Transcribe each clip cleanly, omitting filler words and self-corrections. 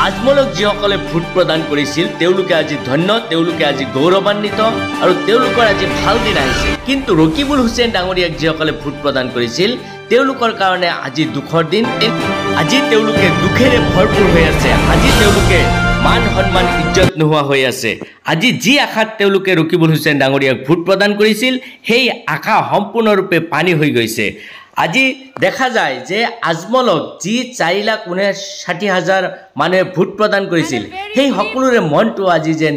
আজমলক যিসকলে ভোট প্ৰদান কৰিছিল তেওঁলোকে আজি ধন্য, তেওঁলোকে আজি গৌৰৱান্বিত আৰু তেওঁলোকৰ আজি ভাল দিন আহিছে। কিন্তু ৰকিবুল হুছেইন ডাঙৰীয়াক যিসকলে ভোট প্ৰদান কৰিছিল তেওঁলোকৰ কাৰণে আজি দুখৰ দিন। আজি তেওঁলোকে দুখেৰে ভৰপূৰ হৈ আছে। আজি তেওঁলোকে মান সন্মান ইজ্জত নোহোৱা হৈ আছে। আজি যি আশাত তেওঁলোকে ৰকিবুল হুছেইন ডাঙৰীয়াক ভোট প্ৰদান কৰিছিল সেই আশা সম্পূৰ্ণৰূপে পানী হৈ গৈছে। আজি দেখা যায় যে আজমলক যি 4,59,60,000 মানুহে ভোট প্ৰদান কৰিছিল সেই সকলোৰে মনটো আজি যেন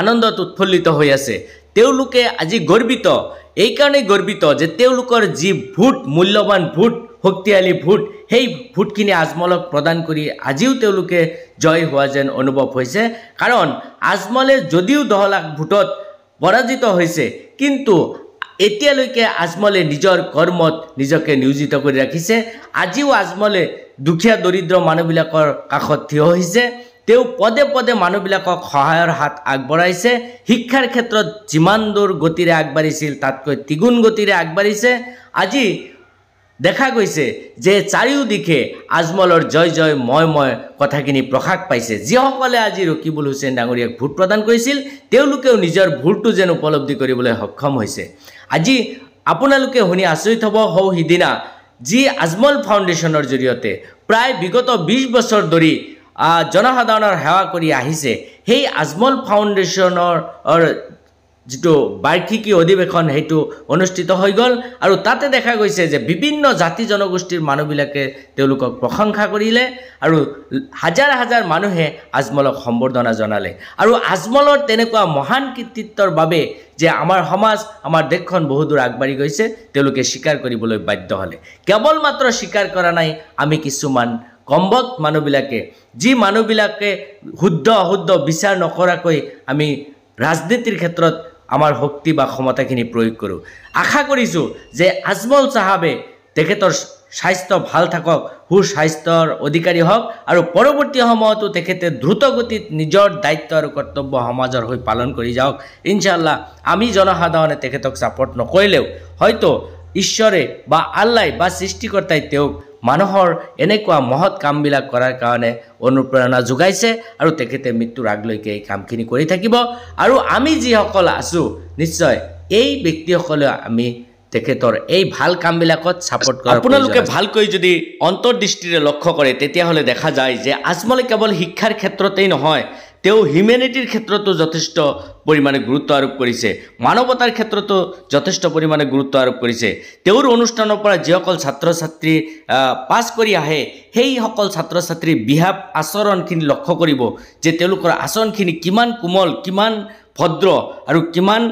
আনন্দত উৎফুল্লিত হৈ আছে। তেওঁলোকে আজি গৰ্বিত, এইকাৰণেই গৰ্বিত যে তেওঁলোকৰ যি ভোট, মূল্যৱান ভোট, শক্তিশালী ভোট, সেই ভোটখিনি আজমলক প্ৰদান কৰি আজিও তেওঁলোকে জয় হোৱা যেন অনুভৱ হৈছে। কাৰণ আজমলে যদিও 10 লাখ ভোটত পৰাজিত হৈছে কিন্তু এতিয়ালৈকে আজমলে নিজৰ কৰ্মত নিজকে নিয়োজিত কৰি ৰাখিছে। আজিও আজমলে দুখীয়া দৰিদ্ৰ মানুহবিলাকৰ কাষত থিয় হৈছে। তেওঁ পদে পদে মানুহবিলাকক সহায়ৰ হাত আগবঢ়াইছে। শিক্ষাৰ ক্ষেত্ৰত যিমান দূৰ গতিৰে আগবাঢ়িছিল তাতকৈ তিগুণ গতিৰে আগবাঢ়িছে। আজি দেখা গৈছে যে চাৰিওদিশে আজমলৰ জয় জয় মই কথাখিনি প্ৰকাশ পাইছে। যিসকলে আজি ৰকিবুল হুছেইন ডাঙৰীয়াক ভোট প্ৰদান কৰিছিল তেওঁলোকেও নিজৰ ভুলটো যেন উপলব্ধি কৰিবলৈ সক্ষম হৈছে। আজি আপোনালোকে শুনি আচৰিত হ'ব, সিদিনা যি আজমল ফাউণ্ডেশ্যনৰ জৰিয়তে প্ৰায় বিগত 20 বছৰ ধৰি জনসাধাৰণৰ সেৱা কৰি আহিছে, সেই আজমল ফাউণ্ডেশ্যনৰ যিটো বাৰ্ষিকী অধিৱেশন সেইটো অনুষ্ঠিত হৈ গ'ল। আৰু তাতে দেখা গৈছে যে বিভিন্ন জাতি জনগোষ্ঠীৰ মানুহবিলাকে তেওঁলোকক প্ৰশংসা কৰিলে আৰু হাজাৰ হাজাৰ মানুহে আজমলক সম্বৰ্ধনা জনালে। আৰু আজমলৰ তেনেকুৱা মহান কৃতিত্বৰ বাবে যে আমাৰ সমাজ, আমাৰ দেশখন বহুদূৰ আগবাঢ়ি গৈছে তেওঁলোকে স্বীকাৰ কৰিবলৈ বাধ্য হ'লে। কেৱল মাত্ৰ স্বীকাৰ কৰা নাই আমি কিছুমান কম্বক মানুহবিলাকে, যি মানুহবিলাকে শুদ্ধ অশুদ্ধ বিচাৰ নকৰাকৈ আমি ৰাজনীতিৰ ক্ষেত্ৰত আমাৰ শক্তি বা ক্ষমতাখিনি প্ৰয়োগ কৰোঁ। আশা কৰিছোঁ যে আজমল চাহাবে তেখেতৰ স্বাস্থ্য ভাল থাকক, সুস্বাস্থ্যৰ অধিকাৰী হওক আৰু পৰৱৰ্তী সময়তো তেখেতে দ্ৰুতগতিত নিজৰ দায়িত্ব আৰু কৰ্তব্য সমাজৰ হৈ পালন কৰি যাওক। ইনশাআল্লাহ আমি জনসাধাৰণে তেখেতক ছাপৰ্ট নকৰিলেও হয়তো ঈশ্বৰে বা আল্লাই বা সৃষ্টিকৰ্তাই তেওঁক মানুহৰ এনেকুৱা মহৎ কামবিলাক কৰাৰ কাৰণে অনুপ্ৰেৰণা যোগাইছে আৰু তেখেতে মৃত্যুৰ আগলৈকে এই কামখিনি কৰি থাকিব। আৰু আমি যিসকল আছোঁ নিশ্চয় এই ব্যক্তিসকলে আমি তেখেতৰ এই ভাল কামবিলাকত ছাপৰ্ট কৰা। আপোনালোকে ভালকৈ যদি অন্তৰ্দৃষ্টিৰে লক্ষ্য কৰে তেতিয়াহ'লে দেখা যায় যে আজমলে কেৱল শিক্ষাৰ ক্ষেত্ৰতেই নহয়, তেওঁ হিউমেনিটিৰ ক্ষেত্ৰতো যথেষ্ট পৰিমাণে গুৰুত্ব আৰোপ কৰিছে, মানৱতাৰ ক্ষেত্ৰতো যথেষ্ট পৰিমাণে গুৰুত্ব আৰোপ কৰিছে। তেওঁৰ অনুষ্ঠানৰ পৰা যিসকল ছাত্ৰ ছাত্ৰী পাছ কৰি আহে সেইসকল ছাত্ৰ ছাত্ৰীৰ বিহেভ আচৰণখিনি লক্ষ্য কৰিব যে তেওঁলোকৰ আচৰণখিনি কিমান কোমল, কিমান ভদ্ৰ আৰু কিমান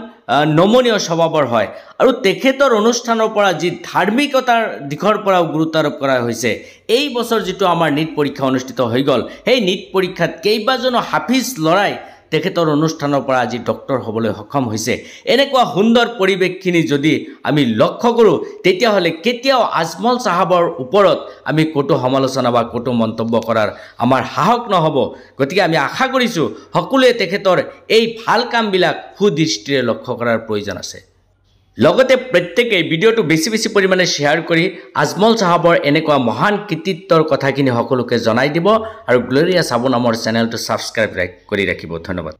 নমনীয় স্বভাৱৰ হয়। আৰু তেখেতৰ অনুষ্ঠানৰ পৰা যি ধাৰ্মিকতাৰ দিশৰ পৰাও গুৰুত্ব আৰোপ কৰা হৈছে। এই বছৰ যিটো আমাৰ নীট পৰীক্ষা অনুষ্ঠিত হৈ গ'ল, সেই নীট পৰীক্ষাত কেইবাজনো হাফিজ ল'ৰাই তেখেতৰ অনুষ্ঠানৰ পৰা আজি ডক্টৰ হ'বলৈ সক্ষম হৈছে। এনেকুৱা সুন্দৰ পৰিৱেশখিনি যদি আমি লক্ষ্য কৰোঁ তেতিয়াহ'লে কেতিয়াও আজমল চাহাবৰ ওপৰত আমি ক'তো সমালোচনা বা ক'তো মন্তব্য কৰাৰ আমাৰ সাহস নহ'ব। গতিকে আমি আশা কৰিছোঁ সকলোৱে তেখেতৰ এই ভাল কামবিলাক সুদৃষ্টিৰে লক্ষ্য কৰাৰ প্ৰয়োজন আছে। লগতে প্ৰত্যেকেই ভিডিঅ'টো বেছি বেছি পৰিমাণে শ্বেয়াৰ কৰি আজমল চাহাবৰ এনেকুৱা মহান কৃতিত্বৰ কথাখিনি সকলোকে জনাই দিব আৰু গ্ল'ৰিয়া চাবু নামৰ চেনেলটো ছাবস্ক্ৰাইব কৰি ৰাখিব। ধন্যবাদ।